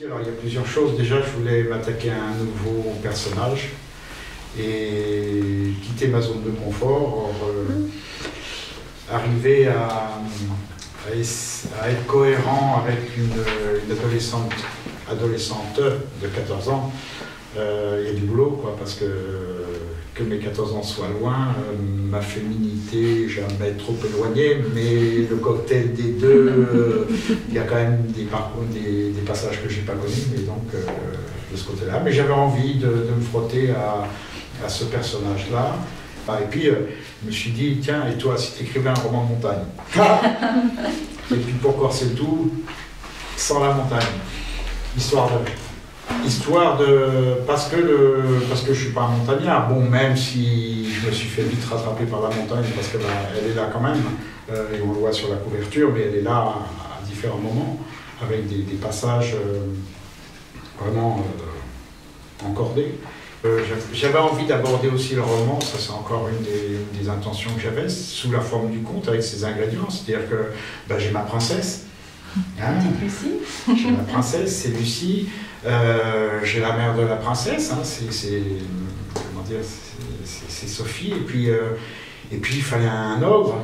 Alors, il y a plusieurs choses. Déjà, je voulais m'attaquer à un nouveau personnage et quitter ma zone de confort, arriver à être cohérent avec une adolescente de 14 ans. Il y a du boulot, quoi, parce que mes 14 ans soient loin, ma féminité, j'aimerais être trop éloignée, mais le cocktail des deux, il y a quand même des passages que je n'ai pas connus, mais donc de ce côté-là. Mais j'avais envie de me frotter à ce personnage-là. Et puis, je me suis dit, tiens, et toi, si tu écrivais un roman de montagne? Et puis, pour corser le tout, sans la montagne, histoire de parce que je ne suis pas un montagnard, bon, même si je me suis fait vite rattraper par la montagne, parce qu'elle est là quand même, et on le voit sur la couverture, mais elle est là à différents moments, avec des passages vraiment encordés. J'avais envie d'aborder aussi le roman, ça c'est encore une des intentions que j'avais, sous la forme du conte, avec ses ingrédients, c'est-à-dire que j'ai ma princesse. Hein, j'ai ma princesse, c'est Lucie. J'ai la mère de la princesse, hein, c'est Sophie. Et puis il fallait un ogre.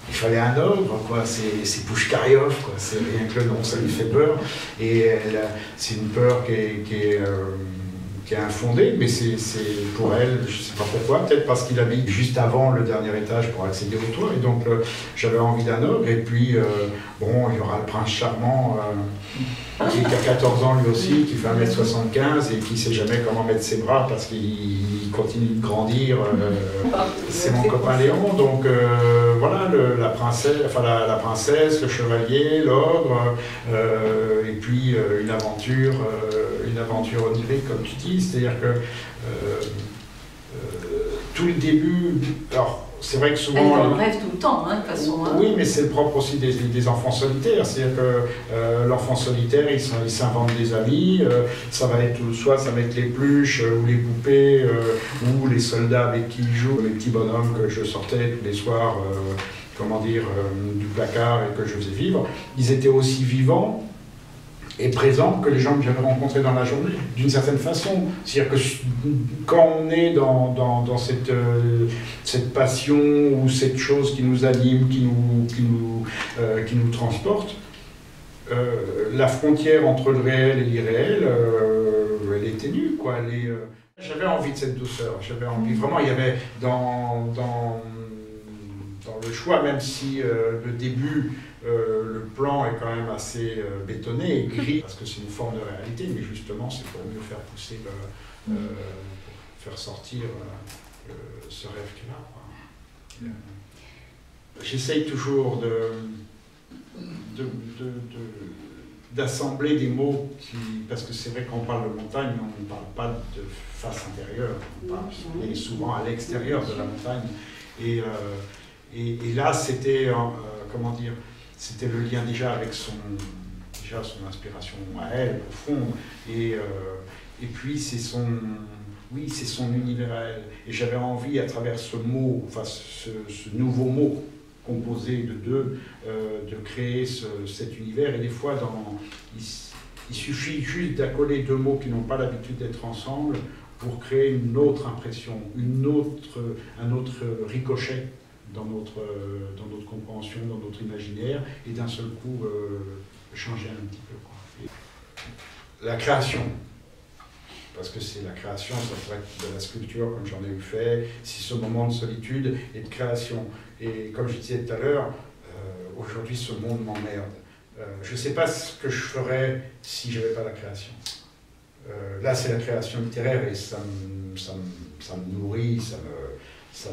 Il fallait un ogre, quoi. C'est Pouchkaryov, quoi. C'est rien que le nom, ça lui fait peur. Et c'est une peur qui est infondée, mais c'est pour elle, je ne sais pas pourquoi, peut-être parce qu'il habite juste avant le dernier étage pour accéder au toit, et donc j'avais envie d'un ogre, et puis bon, il y aura le prince charmant qui a 14 ans lui aussi, qui fait 1m75 et qui ne sait jamais comment mettre ses bras parce qu'il continue de grandir, c'est mon copain Léon, donc voilà, la princesse, le chevalier, l'ogre, et puis une aventure onirique, comme tu dis, c'est-à-dire que tout le début, alors c'est vrai que souvent... Elle rêve tout le temps, hein, de toute façon. Hein. Oui, mais c'est le propre aussi des enfants solitaires, c'est-à-dire que l'enfant solitaire, il s'invente des amis, ça va être les pluches ou les poupées ou les soldats avec qui il joue, les petits bonhommes que je sortais tous les soirs, du placard et que je faisais vivre. Ils étaient aussi vivants et présents que les gens que j'avais rencontrés dans la journée, d'une certaine façon. C'est-à-dire que quand on est dans cette passion ou cette chose qui nous anime, qui nous transporte, la frontière entre le réel et l'irréel, elle est ténue, quoi. J'avais envie de cette douceur, j'avais envie, vraiment, il y avait dans le choix, même si le début, le plan est quand même assez bétonné et gris, parce que c'est une forme de réalité, mais justement c'est pour mieux faire pousser, pour faire sortir ce rêve qu'il a. J'essaye toujours d'assembler des mots parce que c'est vrai qu'on parle de montagne, on ne parle pas de face intérieure, on est souvent à l'extérieur de la montagne. Et là, c'était, c'était le lien déjà avec son inspiration à elle, profonde, et puis c'est son univers à elle. Et j'avais envie, à travers ce mot, enfin ce nouveau mot composé de deux, de créer cet univers. Et des fois, il suffit juste d'accoler deux mots qui n'ont pas l'habitude d'être ensemble pour créer une autre impression, un autre ricochet dans notre compréhension, dans notre imaginaire, et d'un seul coup changer un petit peu, quoi. La création, parce que c'est la création, ça pourrait être de la sculpture comme j'en ai eu fait, c'est ce moment de solitude et de création. Et comme je disais tout à l'heure, aujourd'hui ce monde m'emmerde. Je ne sais pas ce que je ferais si je n'avais pas la création. Là c'est la création littéraire et ça me nourrit, ça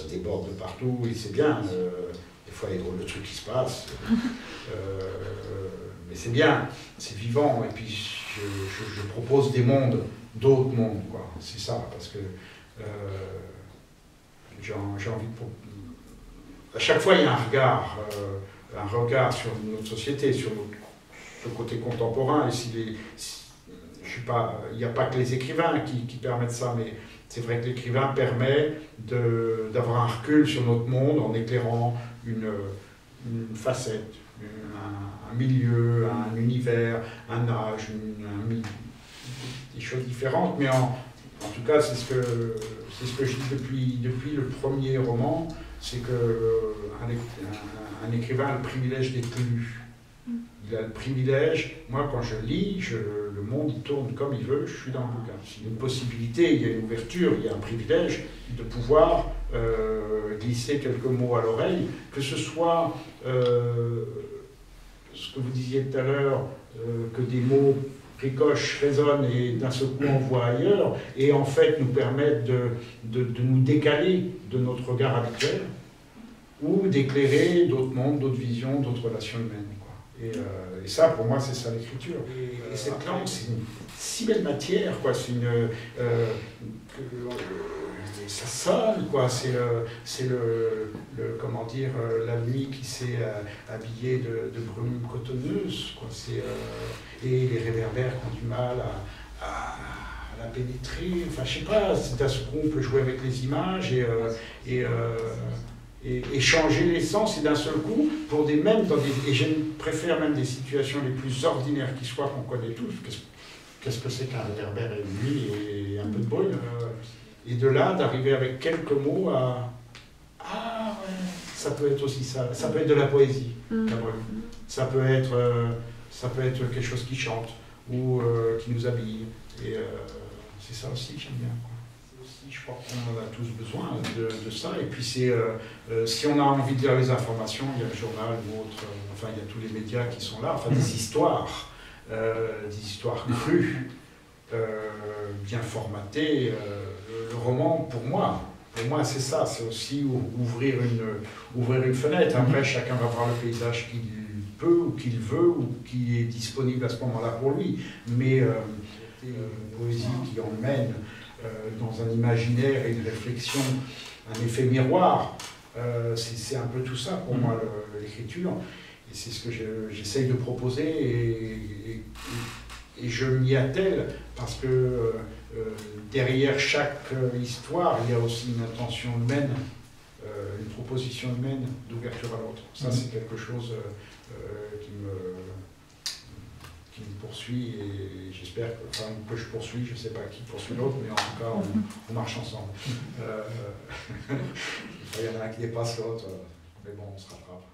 déborde de partout et c'est bien. Des fois il y a drôle de trucs qui se passent, mais c'est bien, c'est vivant. Et puis je propose des mondes, d'autres mondes, quoi. C'est ça, parce que j'ai envie de... À chaque fois il y a un regard sur notre société, sur ce côté contemporain. Et il n'y a pas que les écrivains qui permettent ça, mais c'est vrai que l'écrivain permet d'avoir un recul sur notre monde en éclairant une facette. un milieu, un univers, un âge, des choses différentes, mais en tout cas, c'est ce que je dis depuis le premier roman, c'est qu'un écrivain a le privilège d'être lu. Il a le privilège, moi quand je lis, le monde il tourne comme il veut, je suis dans le bouquin. Il y a une possibilité, il y a une ouverture, il y a un privilège de pouvoir glisser quelques mots à l'oreille, que ce soit ce que vous disiez tout à l'heure, que des mots ricochent, résonnent et d'un seul coup on voit ailleurs, et en fait nous permettent de nous décaler de notre regard habituel, ou d'éclairer d'autres mondes, d'autres visions, d'autres relations humaines. Et ça, pour moi, c'est ça l'écriture. Et cette langue, c'est une si belle matière, quoi. C'est ça sonne, quoi. C'est comment dire, la nuit qui s'est habillée de brume cotonneuse, quoi. Et les réverbères qui ont du mal à la pénétrer. Enfin, je sais pas, d'un seul coup, on peut jouer avec les images et changer les sens, et d'un seul coup, pour et je préfère même des situations les plus ordinaires qui soient, qu'on connaît tous. Qu'est-ce que c'est qu'un réverbère et une nuit et un peu de bruit, et de là, d'arriver avec quelques mots à... Ah ouais, ça peut être aussi ça. Ça peut être de la poésie, la brume. Ça peut être quelque chose qui chante, ou qui nous habille. Et c'est ça aussi que j'aime bien, quoi. Je crois qu'on en a tous besoin de ça. Et puis si on a envie de lire les informations, il y a le journal ou autre, enfin il y a tous les médias qui sont là, enfin des histoires crues, bien formatées. Le roman, pour moi c'est ça, c'est aussi ouvrir une fenêtre. Après, chacun va voir le paysage qu'il peut ou qu'il veut ou qui est disponible à ce moment-là pour lui. Mais une poésie qui emmène dans un imaginaire et une réflexion, un effet miroir, c'est un peu tout ça pour moi, l'écriture. Et c'est ce que j'essaye de proposer, et je m'y attelle, parce que derrière chaque histoire, il y a aussi une intention humaine, une proposition humaine d'ouverture à l'autre. Ça, c'est quelque chose qui me poursuit, et j'espère que je poursuis, je ne sais pas qui poursuit l'autre, mais en tout cas, on marche ensemble. Il y en a un qui dépasse l'autre, mais bon, on se rattrape.